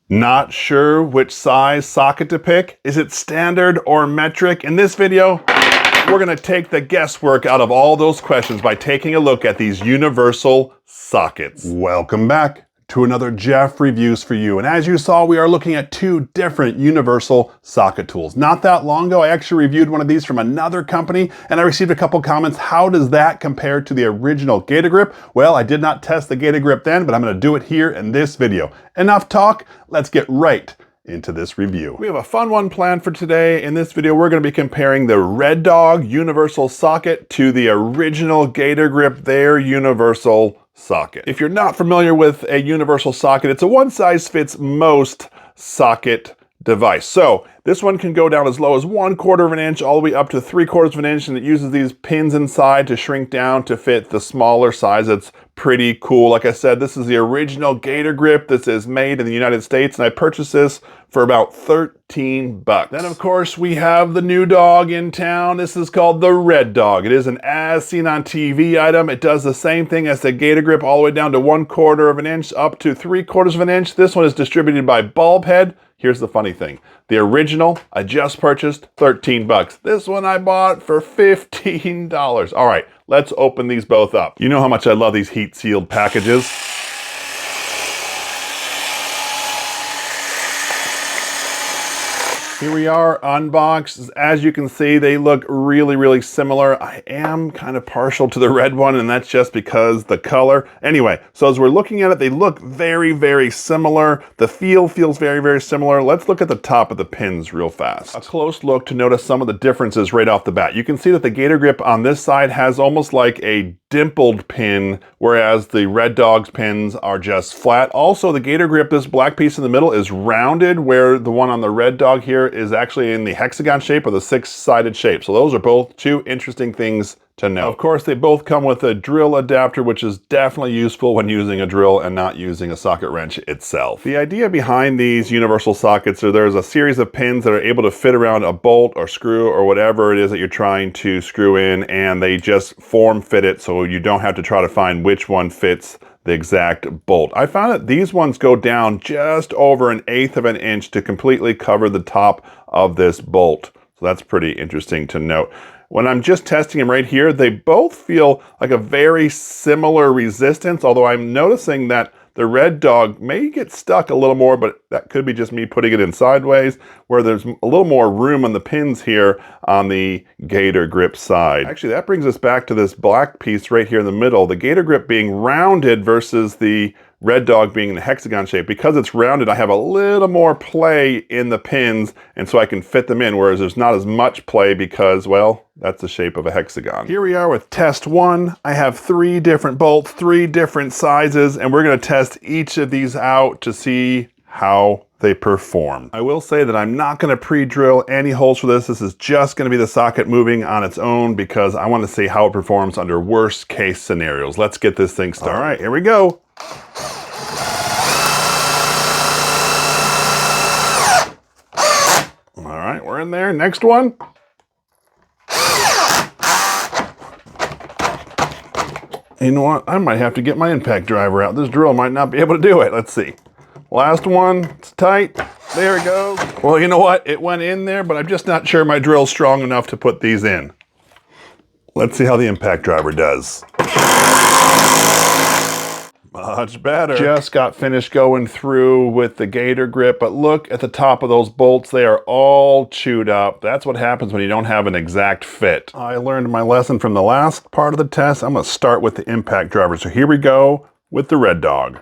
Not sure which size socket to pick? Is it standard or metric? In this video, we're gonna take the guesswork out of all those questions by taking a look at these universal sockets. Welcome back to another Jeff Reviews for You. And as you saw, we are looking at two different universal socket tools. Not that long ago, I actually reviewed one of these from another company, and I received a couple comments. How does that compare to the original Gator Grip? Well, I did not test the Gator Grip then, but I'm gonna do it here in this video. Enough talk, let's get right into this review. We have a fun one planned for today. In this video, we're gonna be comparing the Red Dog universal socket to the original Gator Grip, their universal socket. If you're not familiar with a universal socket, it's a one-size-fits-most socket device. So this one can go down as low as 1/4 of an inch all the way up to 3/4 of an inch, and it uses these pins inside to shrink down to fit the smaller size. It's pretty cool. Like I said, this is the original Gator Grip. This is made in the United States, and I purchased this for about 13 bucks. Then of course we have the new dog in town. This is called the Red Dog. It is an as seen on TV item. It does the same thing as the Gator Grip, all the way down to 1/4 of an inch up to 3/4 of an inch. This one is distributed by Bulbhead. Here's the funny thing. The original I just purchased, 13 bucks. This one I bought for $15. All right, let's open these both up. You know how much I love these heat sealed packages. Here we are, unboxed. As you can see, they look really similar. I am kind of partial to the red one, and that's just because the color. Anyway, so as we're looking at it, they look very similar. The feel feels very similar. Let's look at the top of the pins real fast. A close look to notice some of the differences right off the bat. You can see that the Gator Grip on this side has almost like a dimpled pin, whereas the Red Dog's pins are just flat. Also, the Gator Grip, this black piece in the middle, is rounded, where the one on the Red Dog here is actually in the hexagon shape or the six-sided shape. So those are both two interesting things to know. Of course, they both come with a drill adapter, which is definitely useful when using a drill and not using a socket wrench itself. The idea behind these universal sockets is there's a series of pins that are able to fit around a bolt or screw or whatever it is that you're trying to screw in, and they just form fit it so you don't have to try to find which one fits the exact bolt. I found that these ones go down just over 1/8 of an inch to completely cover the top of this bolt. So that's pretty interesting to note. When I'm just testing them right here, they both feel like a very similar resistance, although I'm noticing that the Red Dog may get stuck a little more, but that could be just me putting it in sideways, where there's a little more room on the pins here on the Gator Grip side. Actually, that brings us back to this black piece right here in the middle. The Gator Grip being rounded versus the Red Dog being in a hexagon shape. Because it's rounded, I have a little more play in the pins, and so I can fit them in, whereas there's not as much play because, well, that's the shape of a hexagon. Here we are with test one. I have 3 different bolts, 3 different sizes, and we're gonna test each of these out to see how they perform. I will say that I'm not gonna pre-drill any holes for this. This is just gonna be the socket moving on its own because I wanna see how it performs under worst case scenarios. Let's get this thing started. All right, here we go. All right, we're in there. Next one. You know what? I might have to get my impact driver out. This drill might not be able to do it. Let's see. Last one. It's tight. There it goes. Well, you know what? It went in there, but I'm just not sure my drill's strong enough to put these in. Let's see how the impact driver does. Much better. Just got finished going through with the Gator Grip, but look at the top of those bolts. They are all chewed up. That's what happens when you don't have an exact fit. I learned my lesson from the last part of the test. I'm gonna start with the impact driver. So here we go with the Red Dog.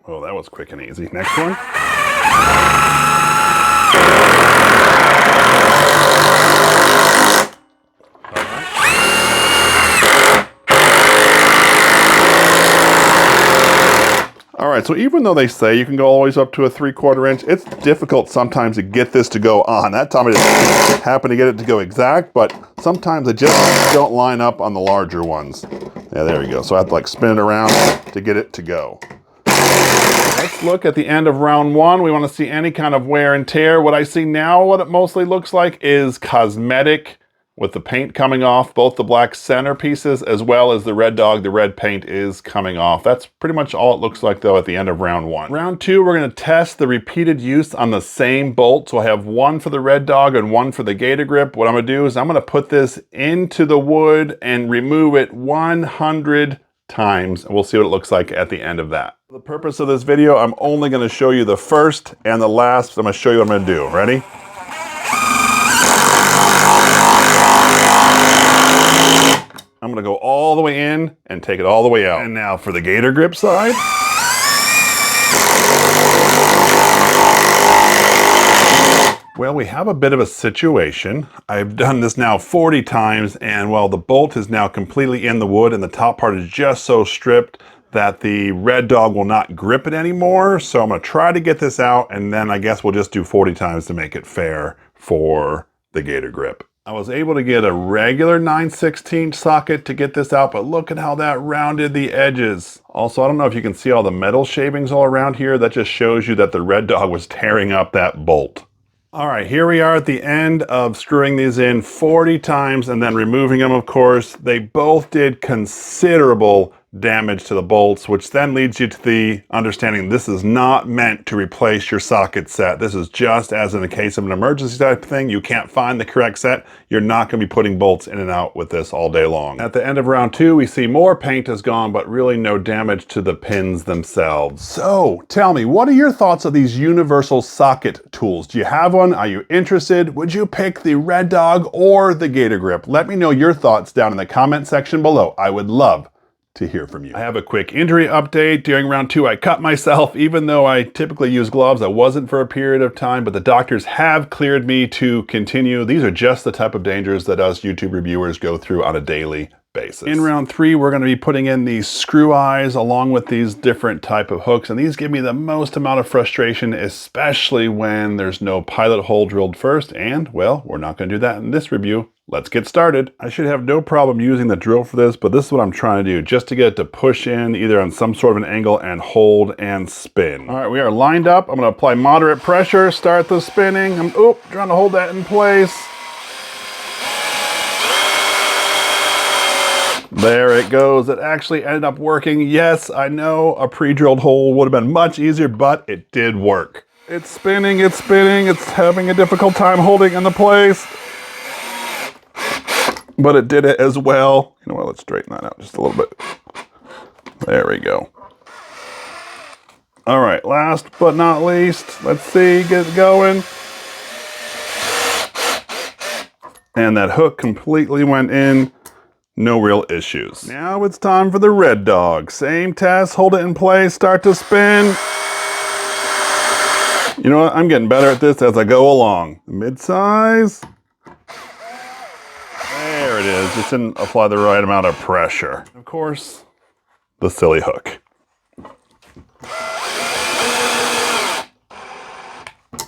Oh, that was quick and easy. Next one. All right, so even though they say you can go always up to a 3/4 inch, it's difficult sometimes to get this to go on. That time I just happened to get it to go exact, but sometimes they just don't line up on the larger ones. Yeah, there we go. So I have to like spin it around to get it to go. Let's look at the end of round one. We want to see any kind of wear and tear. What I see now, what it mostly looks like is cosmetic with the paint coming off, both the black center pieces as well as the red dog. The red paint is coming off. That's pretty much all it looks like though at the end of round 1. Round 2, we're going to test the repeated use on the same bolt. So I have one for the red dog and one for the Gator Grip. What I'm going to do is I'm going to put this into the wood and remove it 100 times. And we'll see what it looks like at the end of that. For the purpose of this video, I'm only going to show you the first and the last. I'm going to show you what I'm going to do. Ready? I'm going to go all the way in and take it all the way out. And now for the Gator Grip side. Well, we have a bit of a situation. I've done this now 40 times, and well, the bolt is now completely in the wood and the top part is just so stripped that the red dog will not grip it anymore. So I'm going to try to get this out, and then I guess we'll just do 40 times to make it fair for the Gator Grip. I was able to get a regular 9/16 socket to get this out, but look at how that rounded the edges. Also, I don't know if you can see all the metal shavings all around here. That just shows you that the red dog was tearing up that bolt. All right, here we are at the end of screwing these in 40 times and then removing them, of course. They both did considerable damage to the bolts, which then leads you to the understanding this is not meant to replace your socket set. This is just as in the case of an emergency type thing. You can't find the correct set. You're not going to be putting bolts in and out with this all day long. At the end of round 2, we see more paint has gone, but really no damage to the pins themselves. So tell me, what are your thoughts of these universal socket tools? Do you have one? Are you interested? Would you pick the red dog or the Gator Grip? Let me know your thoughts down in the comment section below. I would love to hear from you. I have a quick injury update. During round 2, I cut myself. Even though I typically use gloves, I wasn't for a period of time, but the doctors have cleared me to continue. These are just the type of dangers that us YouTube reviewers go through on a daily basis. In round 3, we're going to be putting in these screw eyes along with these different type of hooks, and these give me the most amount of frustration, especially when there's no pilot hole drilled first, and well, we're not going to do that in this review. Let's get started. I should have no problem using the drill for this, but this is what I'm trying to do, just to get it to push in either on some sort of an angle and hold and spin. All right, we are lined up. I'm going to apply moderate pressure, start the spinning. I'm trying to hold that in place. There it goes. It actually ended up working. Yes, I know a pre-drilled hole would have been much easier, but it did work. It's spinning, it's spinning. It's having a difficult time holding in the place, but it did it as well. You know what, let's straighten that out just a little bit. There we go. All right, last but not least, let's see, get it going. And that hook completely went in. No real issues. Now it's time for the red dog. Same test, hold it in place, start to spin. You know what, I'm getting better at this as I go along. Mid-size. There it is, just didn't apply the right amount of pressure. Of course, the silly hook.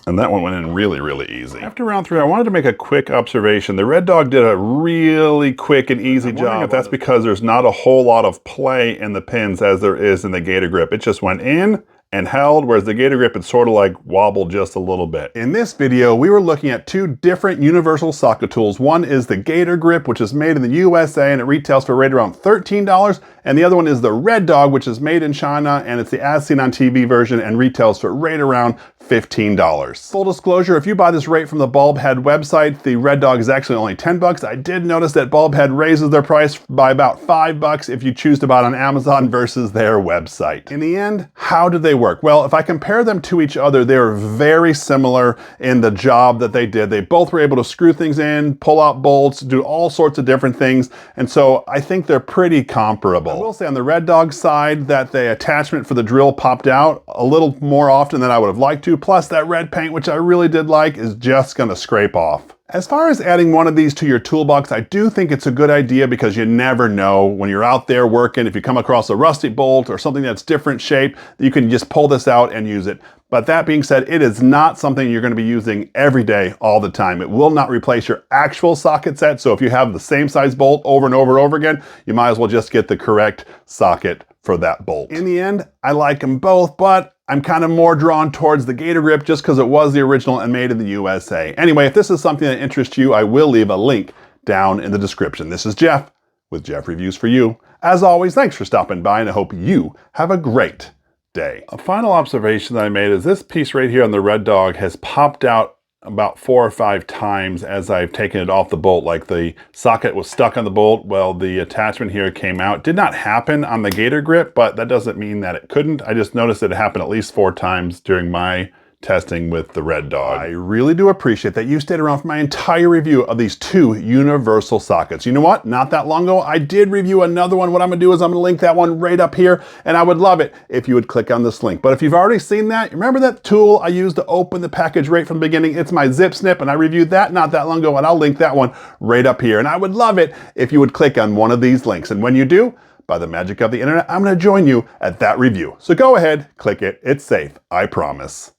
And that one went in really, really easy. After round 3, I wanted to make a quick observation. The red dog did a really quick and easy job. If that's because there's not a whole lot of play in the pins as there is in the Gator Grip. It just went in and held, whereas the Gator Grip, it sort of like wobbled just a little bit. In this video, we were looking at 2 different universal socket tools. One is the Gator Grip, which is made in the USA and it retails for right around $13. And the other one is the red dog, which is made in China, and it's the as seen on TV version and retails for right around $15. Full disclosure, if you buy this right from the Bulbhead website, the red dog is actually only $10. I did notice that Bulbhead raises their price by about $5 if you choose to buy it on Amazon versus their website. In the end, how did they work? Well, if I compare them to each other, they're very similar in the job that they did. They both were able to screw things in, pull out bolts, do all sorts of different things, and so I think they're pretty comparable. I will say on the red dog side that the attachment for the drill popped out a little more often than I would have liked to, plus that red paint, which I really did like, is just gonna scrape off. As far as adding one of these to your toolbox, I do think it's a good idea because you never know when you're out there working, if you come across a rusty bolt or something that's different shape, you can just pull this out and use it. But that being said, it is not something you're going to be using every day, all the time. It will not replace your actual socket set. So if you have the same size bolt over and over and over again, you might as well just get the correct socket for that bolt. In the end, I like them both, but I'm kind of more drawn towards the Gator Grip just because it was the original and made in the USA. Anyway, if this is something that interests you, I will leave a link down in the description. This is Jeff with Jeff Reviews for You. As always, thanks for stopping by, and I hope you have a great day. A final observation that I made is this piece right here on the Red Dog has popped out about 4 or 5 times as I've taken it off the bolt. Like the socket was stuck on the bolt, well, the attachment here came out. Did not happen on the Gator Grip, but that doesn't mean that it couldn't. I just noticed it happened at least 4 times during my testing with the Red Dog. I really do appreciate that you stayed around for my entire review of these 2 universal sockets. You know what? Not that long ago, I did review another one. What I'm gonna do is I'm gonna link that one right up here, and I would love it if you would click on this link. But if you've already seen that, remember that tool I used to open the package right from the beginning? It's my zip snip, and I reviewed that not that long ago, and I'll link that one right up here. And I would love it if you would click on one of these links. And when you do, by the magic of the internet, I'm gonna join you at that review. So go ahead, click it. It's safe, I promise.